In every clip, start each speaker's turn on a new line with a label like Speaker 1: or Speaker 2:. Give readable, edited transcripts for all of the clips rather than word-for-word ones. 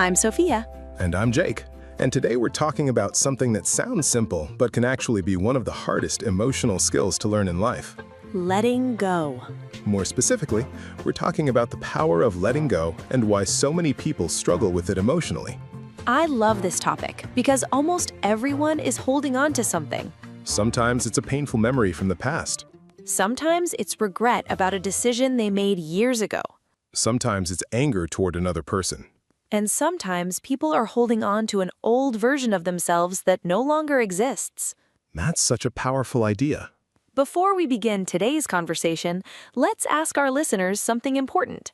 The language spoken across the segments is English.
Speaker 1: I'm Sophia.
Speaker 2: And I'm Jake. And today we're talking about something that sounds simple, but can actually be one of the hardest emotional skills to learn in life.
Speaker 1: Letting go.
Speaker 2: More specifically, we're talking about the power of letting go and why so many people struggle with it emotionally.
Speaker 1: I love this topic because almost everyone is holding on to something.
Speaker 2: Sometimes it's a painful memory from the past.
Speaker 1: Sometimes it's regret about a decision they made years ago.
Speaker 2: Sometimes it's anger toward another person.
Speaker 1: And sometimes people are holding on to an old version of themselves that no longer exists.
Speaker 2: That's such a powerful idea.
Speaker 1: Before we begin today's conversation, let's ask our listeners something important.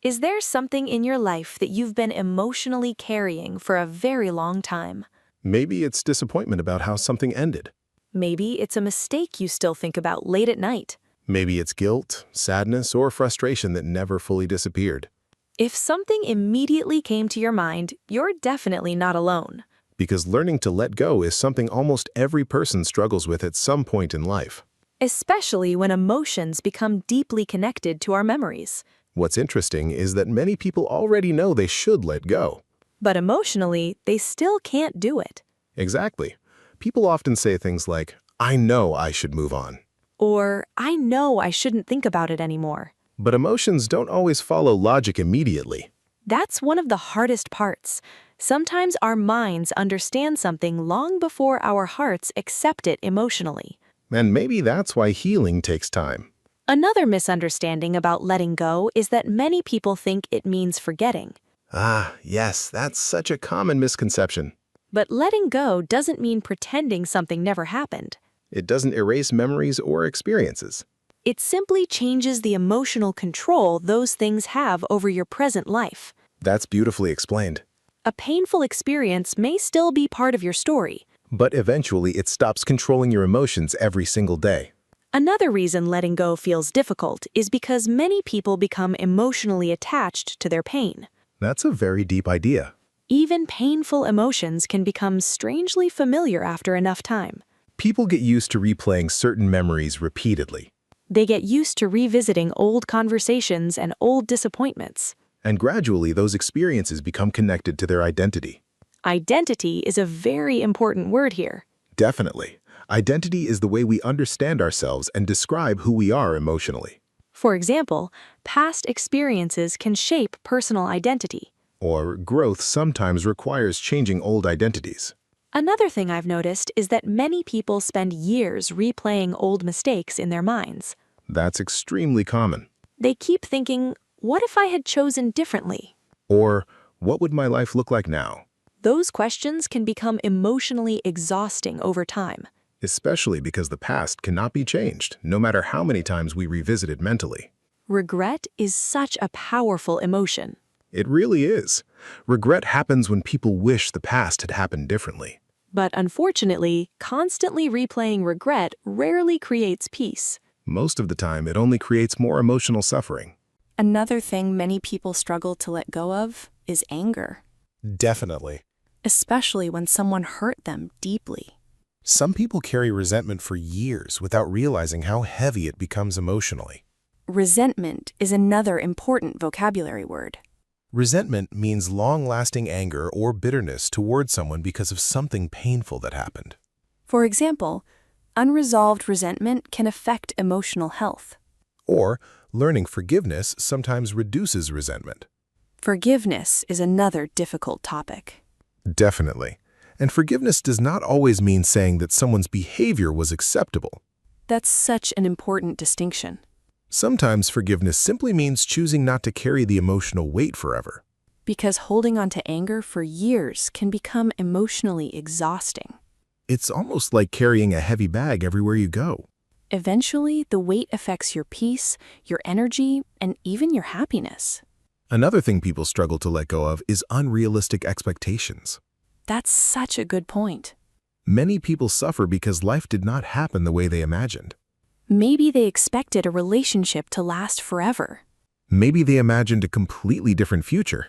Speaker 1: Is there something in your life that you've been emotionally carrying for a very long time?
Speaker 2: Maybe it's disappointment about how something ended.
Speaker 1: Maybe it's a mistake you still think about late at night.
Speaker 2: Maybe it's guilt, sadness, or frustration that never fully disappeared.
Speaker 1: If something immediately came to your mind, you're definitely not alone.
Speaker 2: Because learning to let go is something almost every person struggles with at some point in life.
Speaker 1: Especially when emotions become deeply connected to our memories.
Speaker 2: What's interesting is that many people already know they should let go.
Speaker 1: But emotionally, they still can't do it.
Speaker 2: Exactly. People often say things like, "I know I should move on."
Speaker 1: Or, "I know I shouldn't think about it anymore."
Speaker 2: But emotions don't always follow logic immediately.
Speaker 1: That's one of the hardest parts. Sometimes our minds understand something long before our hearts accept it emotionally.
Speaker 2: And maybe that's why healing takes time.
Speaker 1: Another misunderstanding about letting go is that many people think it means forgetting.
Speaker 2: Yes, that's such a common misconception.
Speaker 1: But letting go doesn't mean pretending something never happened.
Speaker 2: It doesn't erase memories or experiences.
Speaker 1: It simply changes the emotional control those things have over your present life.
Speaker 2: That's beautifully explained.
Speaker 1: A painful experience may still be part of your story.
Speaker 2: But eventually it stops controlling your emotions every single day.
Speaker 1: Another reason letting go feels difficult is because many people become emotionally attached to their pain.
Speaker 2: That's a very deep idea.
Speaker 1: Even painful emotions can become strangely familiar after enough time.
Speaker 2: People get used to replaying certain memories repeatedly.
Speaker 1: They get used to revisiting old conversations and old disappointments.
Speaker 2: And gradually, those experiences become connected to their identity.
Speaker 1: Identity is a very important word here.
Speaker 2: Definitely. Identity is the way we understand ourselves and describe who we are emotionally.
Speaker 1: For example, past experiences can shape personal identity.
Speaker 2: Or growth sometimes requires changing old identities.
Speaker 1: Another thing I've noticed is that many people spend years replaying old mistakes in their minds.
Speaker 2: That's extremely common.
Speaker 1: They keep thinking, what if I had chosen differently?
Speaker 2: Or, what would my life look like now?
Speaker 1: Those questions can become emotionally exhausting over time.
Speaker 2: Especially because the past cannot be changed, no matter how many times we revisit it mentally.
Speaker 1: Regret is such a powerful emotion.
Speaker 2: It really is. Regret happens when people wish the past had happened differently.
Speaker 1: But unfortunately, constantly replaying regret rarely creates peace.
Speaker 2: Most of the time, it only creates more emotional suffering.
Speaker 3: Another thing many people struggle to let go of is anger,
Speaker 2: Definitely.
Speaker 3: especially when someone hurt them deeply.
Speaker 2: Some people carry resentment for years without realizing how heavy it becomes emotionally.
Speaker 3: Resentment is another important vocabulary word.
Speaker 2: Resentment means long-lasting anger or bitterness toward someone because of something painful that happened.
Speaker 3: For example, unresolved resentment can affect emotional health.
Speaker 2: Or, learning forgiveness sometimes reduces resentment.
Speaker 3: Forgiveness is another difficult topic.
Speaker 2: Definitely. And forgiveness does not always mean saying that someone's behavior was acceptable.
Speaker 3: That's such an important distinction.
Speaker 2: Sometimes forgiveness simply means choosing not to carry the emotional weight forever.
Speaker 3: Because holding on to anger for years can become emotionally exhausting.
Speaker 2: It's almost like carrying a heavy bag everywhere you go.
Speaker 3: Eventually, the weight affects your peace, your energy, and even your happiness.
Speaker 2: Another thing people struggle to let go of is unrealistic expectations.
Speaker 3: That's such a good point.
Speaker 2: Many people suffer because life did not happen the way they imagined.
Speaker 3: Maybe they expected a relationship to last forever.
Speaker 2: Maybe they imagined a completely different future.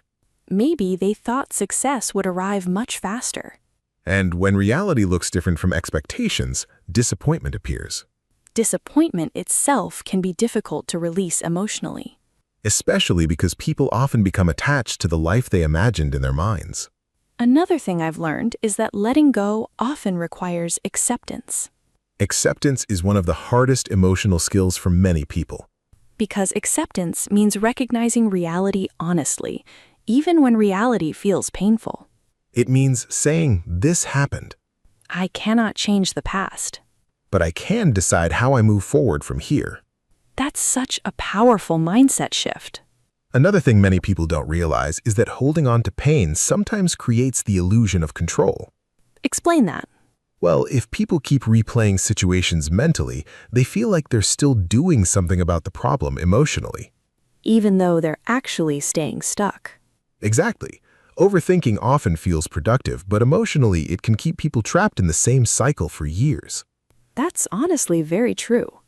Speaker 3: Maybe they thought success would arrive much faster.
Speaker 2: And when reality looks different from expectations, disappointment appears.
Speaker 3: Disappointment itself can be difficult to release emotionally.
Speaker 2: especially because people often become attached to the life they imagined in their minds.
Speaker 3: Another thing I've learned is that letting go often requires acceptance.
Speaker 2: Acceptance is one of the hardest emotional skills for many people.
Speaker 3: Because acceptance means recognizing reality honestly, even when reality feels painful.
Speaker 2: It means saying, "This happened,
Speaker 3: I cannot change the past.
Speaker 2: but I can decide how I move forward from here."
Speaker 3: That's such a powerful mindset shift.
Speaker 2: Another thing many people don't realize is that holding on to pain sometimes creates the illusion of control.
Speaker 3: Explain that.
Speaker 2: Well, if people keep replaying situations mentally, they feel like they're still doing something about the problem emotionally.
Speaker 3: Even though they're actually staying stuck.
Speaker 2: Exactly. Overthinking often feels productive, but emotionally it can keep people trapped in the same cycle for years.
Speaker 3: That's honestly very true.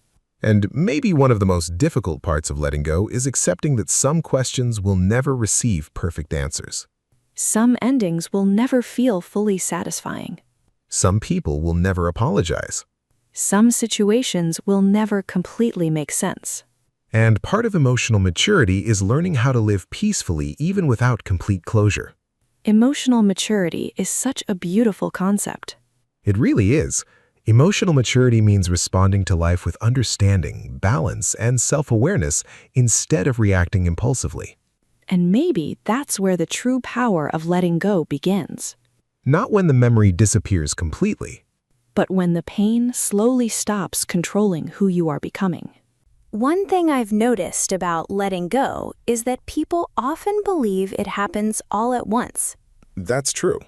Speaker 2: And maybe one of the most difficult parts of letting go is accepting that some questions will never receive perfect answers.
Speaker 3: Some endings will never feel fully satisfying.
Speaker 2: Some people will never apologize.
Speaker 3: Some situations will never completely make sense.
Speaker 2: And part of emotional maturity is learning how to live peacefully even without complete closure.
Speaker 3: Emotional maturity is such a beautiful concept.
Speaker 2: It really is. Emotional maturity means responding to life with understanding, balance, and self-awareness instead of reacting impulsively.
Speaker 3: And maybe that's where the true power of letting go begins.
Speaker 2: Not when the memory disappears completely.
Speaker 3: But when the pain slowly stops controlling who you are becoming.
Speaker 1: One thing I've noticed about letting go is that people often believe it happens all at once.
Speaker 2: That's true.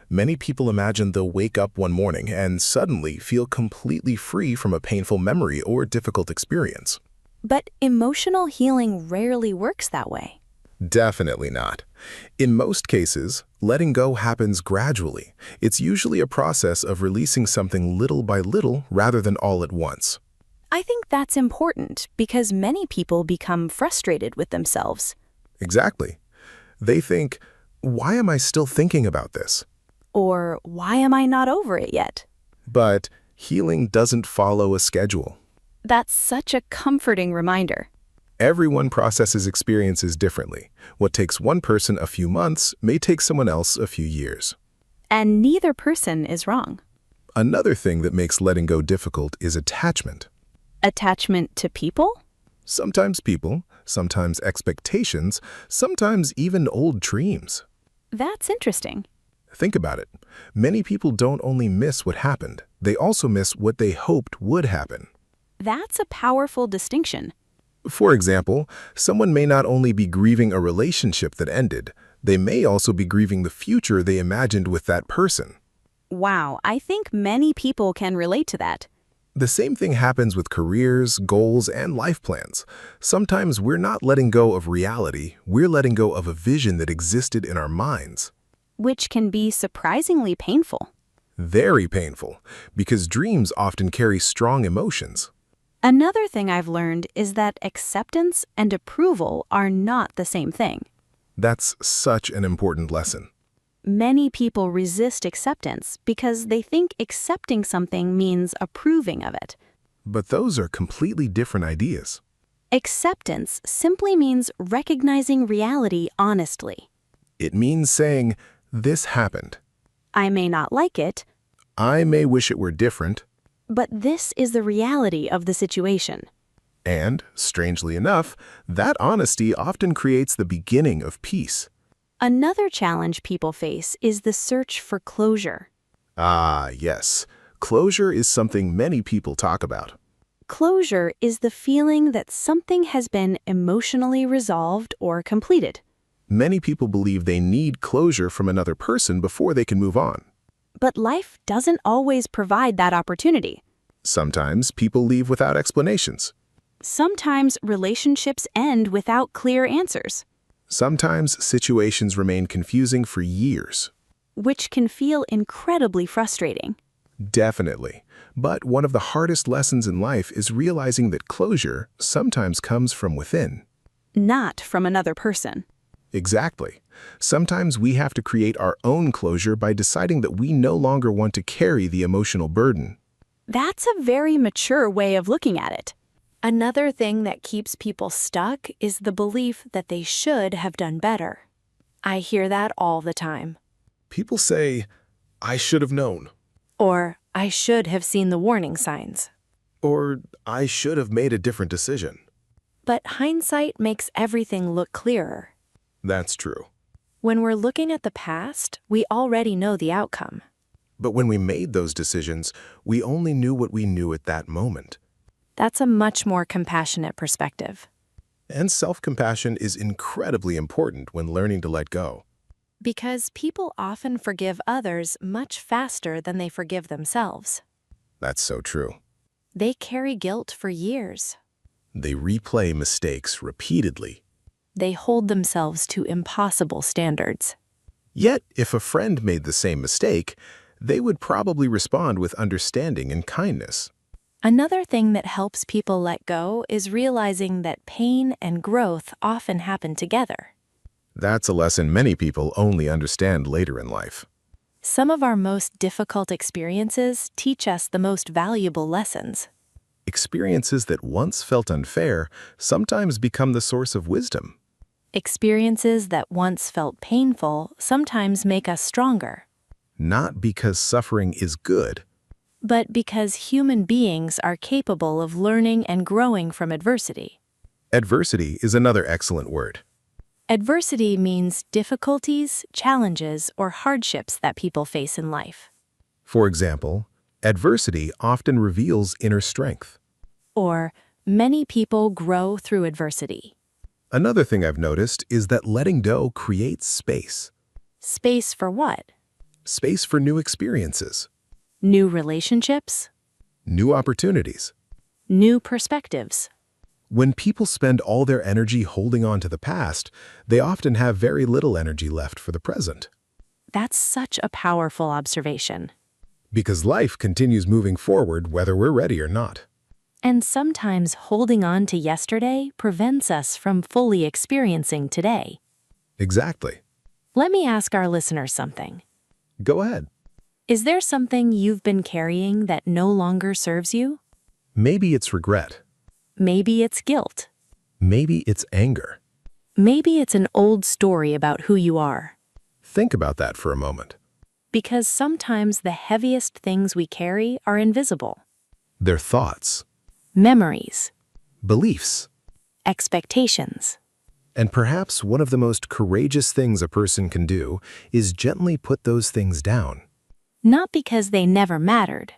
Speaker 2: Many people imagine they'll wake up one morning and suddenly feel completely free from a painful memory or difficult experience.
Speaker 1: But emotional healing rarely works that way.
Speaker 2: Definitely not. In most cases, letting go happens gradually. It's usually a process of releasing something little by little rather than all at once.
Speaker 1: I think that's important because many people become frustrated with themselves.
Speaker 2: Exactly. They think, "Why am I still thinking about this?"
Speaker 1: Or, why am I not over it yet?
Speaker 2: But healing doesn't follow a schedule.
Speaker 1: That's such a comforting reminder.
Speaker 2: Everyone processes experiences differently. What takes one person a few months may take someone else a few years.
Speaker 1: And neither person is wrong.
Speaker 2: Another thing that makes letting go difficult is attachment.
Speaker 1: Attachment to people?
Speaker 2: Sometimes people, sometimes expectations, sometimes even old dreams.
Speaker 1: That's interesting.
Speaker 2: Think about it. Many people don't only miss what happened, they also miss what they hoped would happen.
Speaker 1: That's a powerful distinction.
Speaker 2: For example, someone may not only be grieving a relationship that ended, they may also be grieving the future they imagined with that person.
Speaker 1: Wow, I think many people can relate to that.
Speaker 2: The same thing happens with careers, goals, and life plans. Sometimes we're not letting go of reality, we're letting go of a vision that existed in our minds.
Speaker 1: Which can be surprisingly painful.
Speaker 2: Very painful, because dreams often carry strong emotions.
Speaker 1: Another thing I've learned is that acceptance and approval are not the same thing.
Speaker 2: That's such an important lesson.
Speaker 1: Many people resist acceptance because they think accepting something means approving of it.
Speaker 2: But those are completely different ideas.
Speaker 1: Acceptance simply means recognizing reality honestly.
Speaker 2: It means saying, "This happened.
Speaker 1: I may not like it,
Speaker 2: I may wish it were different."
Speaker 1: but this is the reality of the situation.
Speaker 2: And, strangely enough, that honesty often creates the beginning of peace.
Speaker 1: Another challenge people face is the search for closure.
Speaker 2: Ah, yes. Closure is something many people talk about.
Speaker 1: Closure is the feeling that something has been emotionally resolved or completed.
Speaker 2: Many people believe they need closure from another person before they can move on.
Speaker 1: But life doesn't always provide that opportunity.
Speaker 2: Sometimes people leave without explanations.
Speaker 1: Sometimes relationships end without clear answers,
Speaker 2: Sometimes situations remain confusing for years.
Speaker 1: which can feel incredibly frustrating.
Speaker 2: Definitely. But one of the hardest lessons in life is realizing that closure sometimes comes from within.
Speaker 1: Not from another person.
Speaker 2: Exactly. Sometimes we have to create our own closure by deciding that we no longer want to carry the emotional burden.
Speaker 1: That's a very mature way of looking at it.
Speaker 3: Another thing that keeps people stuck is the belief that they should have done better. I hear that all the time.
Speaker 2: People say, I should have known,
Speaker 3: Or, I should have seen the warning signs.
Speaker 2: or I should have made a different decision.
Speaker 3: But hindsight makes everything look clearer.
Speaker 2: That's true.
Speaker 3: When we're looking at the past, we already know the outcome.
Speaker 2: But when we made those decisions, we only knew what we knew at that moment.
Speaker 3: That's a much more compassionate perspective.
Speaker 2: And self-compassion is incredibly important when learning to let go.
Speaker 3: Because people often forgive others much faster than they forgive themselves.
Speaker 2: That's so true.
Speaker 3: They carry guilt for years.
Speaker 2: They replay mistakes repeatedly.
Speaker 3: They hold themselves to impossible standards.
Speaker 2: Yet, if a friend made the same mistake, they would probably respond with understanding and kindness.
Speaker 3: Another thing that helps people let go is realizing that pain and growth often happen together.
Speaker 2: That's a lesson many people only understand later in life.
Speaker 3: Some of our most difficult experiences teach us the most valuable lessons.
Speaker 2: Experiences that once felt unfair sometimes become the source of wisdom.
Speaker 3: Experiences that once felt painful sometimes make us stronger.
Speaker 2: Not because suffering is good,
Speaker 3: But because human beings are capable of learning and growing from adversity.
Speaker 2: adversity is another excellent word.
Speaker 3: Adversity means difficulties, challenges, or hardships that people face in life.
Speaker 2: For example, adversity often reveals inner strength.
Speaker 3: Or, many people grow through adversity.
Speaker 2: Another thing I've noticed is that letting go creates space.
Speaker 3: Space for what?
Speaker 2: Space for new experiences,
Speaker 3: New relationships?
Speaker 2: new opportunities.
Speaker 3: New perspectives.
Speaker 2: When people spend all their energy holding on to the past, they often have very little energy left for the present.
Speaker 3: That's such a powerful observation.
Speaker 2: Because life continues moving forward whether we're ready or not.
Speaker 3: And sometimes holding on to yesterday prevents us from fully experiencing today.
Speaker 2: Exactly.
Speaker 3: Let me ask our listeners something.
Speaker 2: Go ahead.
Speaker 3: Is there something you've been carrying that no longer serves you?
Speaker 2: Maybe it's regret.
Speaker 3: Maybe it's guilt.
Speaker 2: Maybe it's anger.
Speaker 3: Maybe it's an old story about who you are.
Speaker 2: Think about that for a moment.
Speaker 3: Because sometimes the heaviest things we carry are invisible.
Speaker 2: Their thoughts,
Speaker 3: Memories,
Speaker 2: beliefs,
Speaker 3: expectations.
Speaker 2: and perhaps one of the most courageous things a person can do is gently put those things down,
Speaker 3: Not because they never mattered.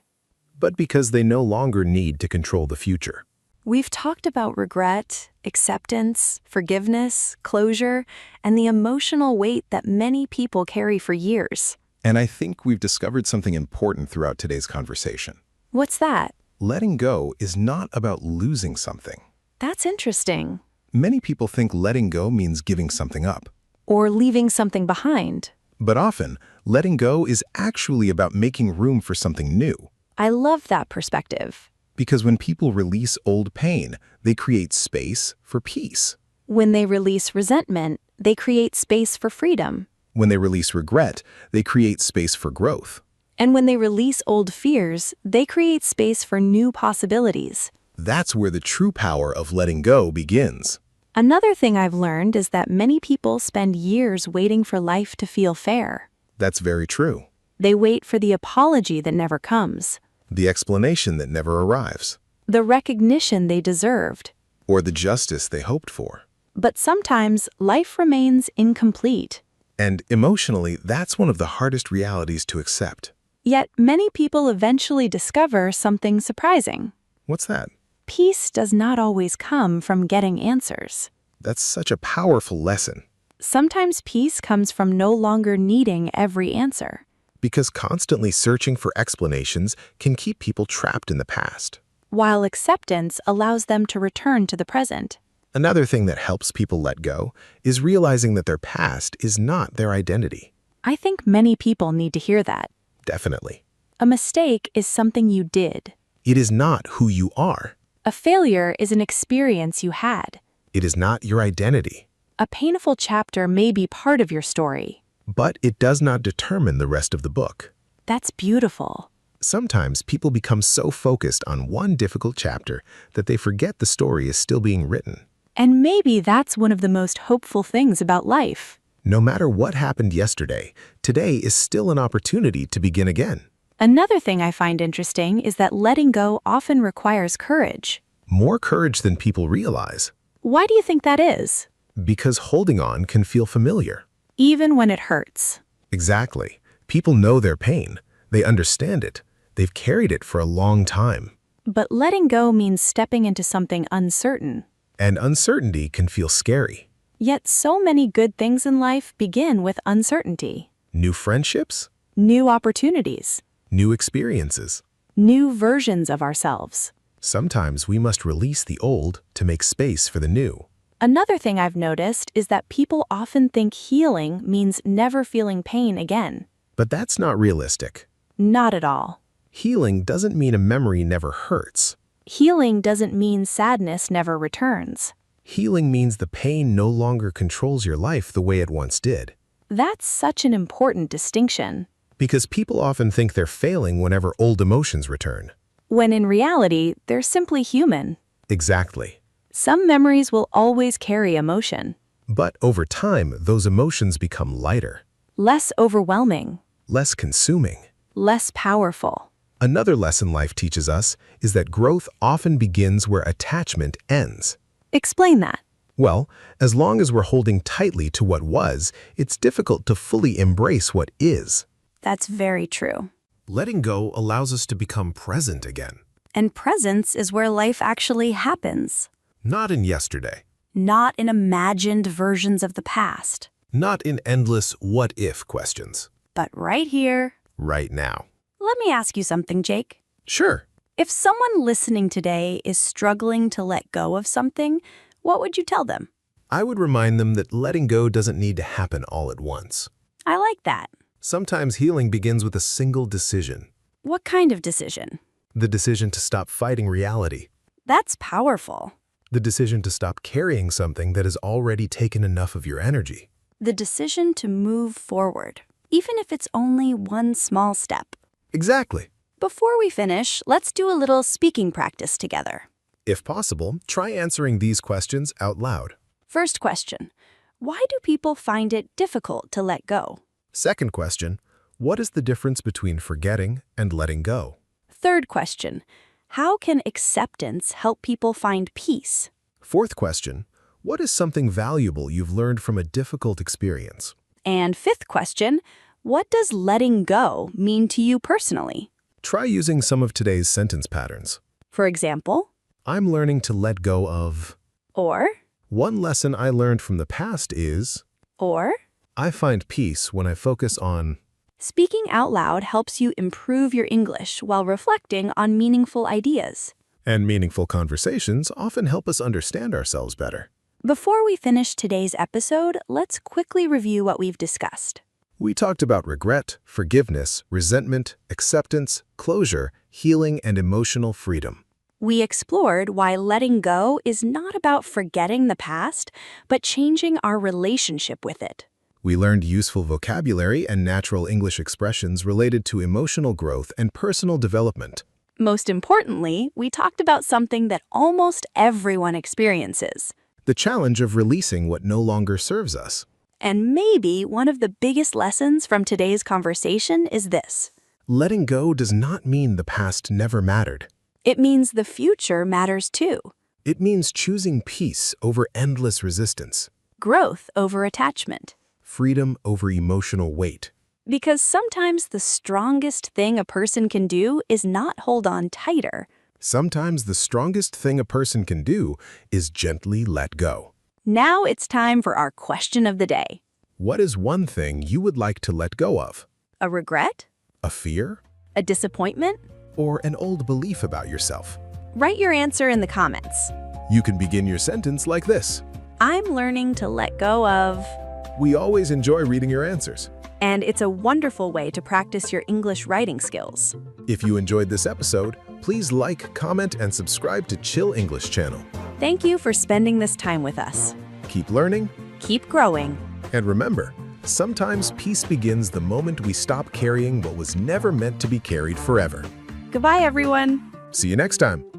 Speaker 2: but because they no longer need to control the future.
Speaker 1: We've talked about regret, acceptance, forgiveness, closure, and the emotional weight that many people carry for years.
Speaker 2: And I think we've discovered something important throughout today's conversation.
Speaker 1: What's that?
Speaker 2: Letting go is not about losing something.
Speaker 1: That's interesting.
Speaker 2: Many people think letting go means giving something up.
Speaker 1: Or leaving something behind.
Speaker 2: But often, letting go is actually about making room for something new.
Speaker 1: I love that perspective.
Speaker 2: Because when people release old pain, they create space for peace.
Speaker 1: When they release resentment, they create space for freedom.
Speaker 2: When they release regret, they create space for growth.
Speaker 1: And when they release old fears, they create space for new possibilities.
Speaker 2: That's where the true power of letting go begins.
Speaker 1: Another thing I've learned is that many people spend years waiting for life to feel fair.
Speaker 2: That's very true.
Speaker 1: They wait for the apology that never comes,
Speaker 2: The explanation that never arrives,
Speaker 1: the recognition they deserved.
Speaker 2: or the justice they hoped for.
Speaker 1: But sometimes life remains incomplete.
Speaker 2: And emotionally, that's one of the hardest realities to accept.
Speaker 1: Yet many people eventually discover something surprising.
Speaker 2: What's that?
Speaker 1: Peace does not always come from getting answers.
Speaker 2: That's such a powerful lesson.
Speaker 1: Sometimes peace comes from no longer needing every answer.
Speaker 2: Because constantly searching for explanations can keep people trapped in the past.
Speaker 1: While acceptance allows them to return to the present.
Speaker 2: Another thing that helps people let go is realizing that their past is not their identity.
Speaker 1: I think many people need to hear that.
Speaker 2: Definitely.
Speaker 1: A mistake is something you did.
Speaker 2: It is not who you are.
Speaker 1: A failure is an experience you had.
Speaker 2: It is not your identity.
Speaker 1: A painful chapter may be part of your story.
Speaker 2: But it does not determine the rest of the book.
Speaker 1: That's beautiful.
Speaker 2: Sometimes people become so focused on one difficult chapter that they forget the story is still being written.
Speaker 3: And maybe that's one of the most hopeful things about life.
Speaker 2: No matter what happened yesterday, today is still an opportunity to begin again.
Speaker 3: Another thing I find interesting is that letting go often requires courage.
Speaker 2: More courage than people realize.
Speaker 3: Why do you think that is?
Speaker 2: Because holding on can feel familiar.
Speaker 3: Even when it hurts.
Speaker 2: Exactly. People know their pain. They understand it. They've carried it for a long time.
Speaker 3: But letting go means stepping into something uncertain.
Speaker 2: And uncertainty can feel scary.
Speaker 3: Yet so many good things in life begin with uncertainty.
Speaker 2: New friendships,
Speaker 3: New opportunities.
Speaker 2: new experiences.
Speaker 3: New versions of ourselves.
Speaker 2: Sometimes we must release the old to make space for the new.
Speaker 3: Another thing I've noticed is that people often think healing means never feeling pain again.
Speaker 2: But that's not realistic.
Speaker 3: Not at all.
Speaker 2: Healing doesn't mean a memory never hurts.
Speaker 3: Healing doesn't mean sadness never returns.
Speaker 2: Healing means the pain no longer controls your life the way it once did.
Speaker 3: That's such an important distinction.
Speaker 2: Because people often think they're failing whenever old emotions return.
Speaker 3: When in reality, they're simply human.
Speaker 2: Exactly.
Speaker 3: Some memories will always carry emotion.
Speaker 2: But over time, those emotions become lighter,
Speaker 3: Less overwhelming.
Speaker 2: less consuming.
Speaker 3: Less powerful.
Speaker 2: Another lesson life teaches us is that growth often begins where attachment ends.
Speaker 3: Explain that.
Speaker 2: Well, as long as we're holding tightly to what was, it's difficult to fully embrace what is.
Speaker 3: That's very true.
Speaker 2: Letting go allows us to become present again.
Speaker 3: And presence is where life actually happens.
Speaker 2: Not in yesterday.
Speaker 3: Not in imagined versions of the past,
Speaker 2: Not in endless what-if questions.
Speaker 3: but right here.
Speaker 2: Right now.
Speaker 3: Let me ask you something, Jake.
Speaker 2: Sure.
Speaker 3: If someone listening today is struggling to let go of something, what would you tell them?
Speaker 2: I would remind them that letting go doesn't need to happen all at once.
Speaker 3: I like that.
Speaker 2: Sometimes healing begins with a single decision.
Speaker 3: What kind of decision?
Speaker 2: The decision to stop fighting reality.
Speaker 3: That's powerful.
Speaker 2: The decision to stop carrying something that has already taken enough of your energy.
Speaker 3: The decision to move forward, even if it's only one small step.
Speaker 2: Exactly.
Speaker 3: Before we finish, let's do a little speaking practice together.
Speaker 2: If possible, try answering these questions out loud.
Speaker 3: First question, why do people find it difficult to let go?
Speaker 2: Second question, what is the difference between forgetting and letting go?
Speaker 3: Third question, how can acceptance help people find peace?
Speaker 2: Fourth question, what is something valuable you've learned from a difficult experience?
Speaker 3: And fifth question, what does letting go mean to you personally?
Speaker 2: Try using some of today's sentence patterns.
Speaker 3: For example,
Speaker 2: I'm learning to let go of.
Speaker 3: or,
Speaker 2: One lesson I learned from the past is,
Speaker 3: or.
Speaker 2: I find peace when I focus on.
Speaker 3: Speaking out loud helps you improve your English while reflecting on meaningful ideas.
Speaker 2: And meaningful conversations often help us understand ourselves better.
Speaker 3: Before we finish today's episode, let's quickly review what we've discussed.
Speaker 2: We talked about regret, forgiveness, resentment, acceptance, closure, healing, and emotional freedom.
Speaker 3: We explored why letting go is not about forgetting the past, but changing our relationship with it.
Speaker 2: We learned useful vocabulary and natural English expressions related to emotional growth and personal development.
Speaker 3: Most importantly, we talked about something that almost everyone experiences.
Speaker 2: The challenge of releasing what no longer serves us.
Speaker 3: And maybe one of the biggest lessons from today's conversation is this.
Speaker 2: Letting go does not mean the past never mattered.
Speaker 3: It means the future matters too.
Speaker 2: It means choosing peace over endless resistance,
Speaker 3: Growth over attachment.
Speaker 2: freedom over emotional weight.
Speaker 3: Because sometimes the strongest thing a person can do is not hold on tighter.
Speaker 2: Sometimes the strongest thing a person can do is gently let go.
Speaker 3: Now it's time for our question of the day.
Speaker 2: What is one thing you would like to let go of?
Speaker 3: A regret?
Speaker 2: A fear?
Speaker 3: A disappointment?
Speaker 2: Or an old belief about yourself?
Speaker 3: Write your answer in the comments.
Speaker 2: You can begin your sentence like this.
Speaker 3: I'm learning to let go of...
Speaker 2: We always enjoy reading your answers.
Speaker 3: And it's a wonderful way to practice your English writing skills.
Speaker 2: If you enjoyed this episode, please like, comment, and subscribe to Chill English channel.
Speaker 3: Thank you for spending this time with us.
Speaker 2: Keep learning,
Speaker 3: Keep growing.
Speaker 2: and remember, Sometimes peace begins the moment we stop carrying what was never meant to be carried forever.
Speaker 3: Goodbye, everyone.
Speaker 2: See you next time.